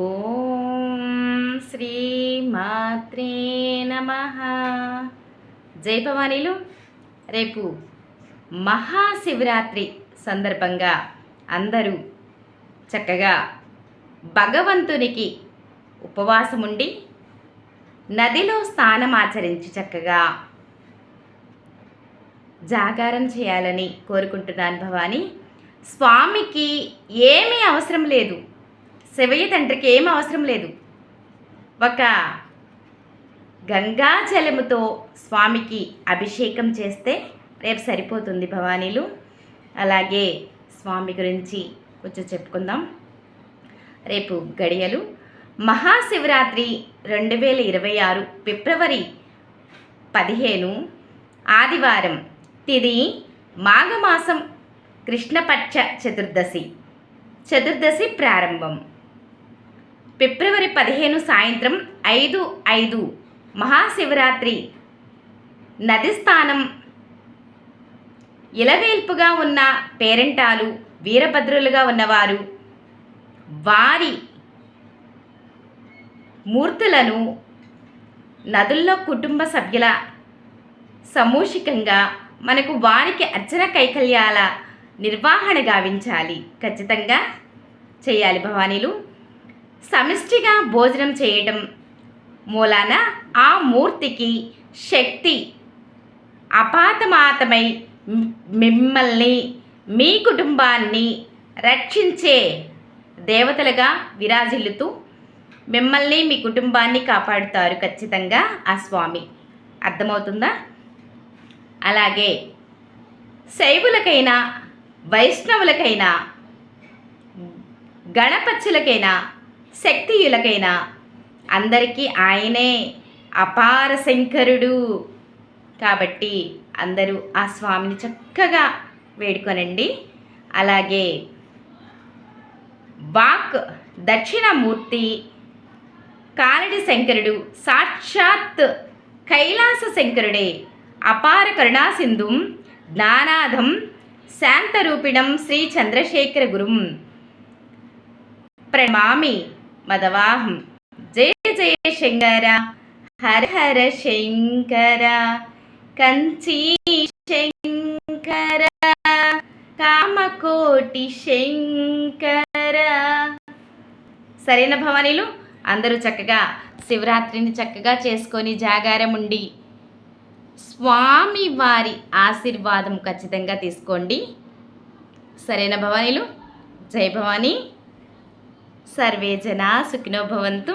ఓం శ్రీ మాత్రే నమః. జై భవానీలు. రేపు మహాశివరాత్రి సందర్భంగా అందరూ చక్కగా భగవంతునికి ఉపవాసం ఉండి నదిలో స్నానమాచరించి చక్కగా జాగారం చేయాలని కోరుకుంటున్నాను. భవానీ, స్వామికి ఏమీ అవసరం లేదు, శివయ్య తండ్రికి ఏమీ అవసరం లేదు. ఒక గంగా జలముతో స్వామికి అభిషేకం చేస్తే రేపు సరిపోతుంది భవానీలు. అలాగే స్వామి గురించి కొంచెం చెప్పుకుందాం. రేపు గడియలు మహాశివరాత్రి 2026 ఫిబ్రవరి 15 ఆదివారం. తిది మాఘమాసం కృష్ణపక్ష చతుర్దశి ప్రారంభం. ఫిబ్రవరి 15 సాయంత్రం 5:05 మహాశివరాత్రి. నది స్థానం ఇలవేల్పుగా ఉన్న పేరెంటాలు, వీరభద్రులుగా ఉన్నవారు వారి మూర్తులను నదుల్లో కుటుంబ సభ్యుల సమూషికంగా మనకు వారికి అర్చన కైకల్యాల నిర్వహణ గావించాలి, ఖచ్చితంగా చేయాలి భవానీలు. సమిష్టిగా భోజనం చేయటం మూలాన ఆ మూర్తికి శక్తి అపాతమాతమై మిమ్మల్ని, మీ కుటుంబాన్ని రక్షించే దేవతలుగా విరాజిల్లుతూ మిమ్మల్ని, మీ కుటుంబాన్ని కాపాడుతారు ఖచ్చితంగా ఆ స్వామి. అర్థమవుతుందా? అలాగే శైవులకైనా, వైష్ణవులకైనా, గణపత్యులకైనా, శక్తియులకైనా అందరికీ ఆయనే అపార శంకరుడు. కాబట్టి అందరూ ఆ స్వామిని చక్కగా వేడుకొనండి. అలాగే వాక్ దక్షిణమూర్తి కాలడి శంకరుడు సాక్షాత్ కైలాస శంకరుడే. అపార కరుణాసింధుం జ్ఞానాధం శాంతరూపిణం శ్రీ చంద్రశేఖర గురుం ప్రణమామి మదవాహం. జయ జయ శంకర, హర హర శంకర, కంచి శంకర, కామకోటి శంకర. సరైన భవానీలు, అందరూ చక్కగా శివరాత్రిని చక్కగా చేసుకొని జాగారం ఉండి స్వామి వారి ఆశీర్వాదం ఖచ్చితంగా తీసుకోండి. సరైన భవానీలు. జై భవానీ. సర్వే జనా సుఖినో భవంతు.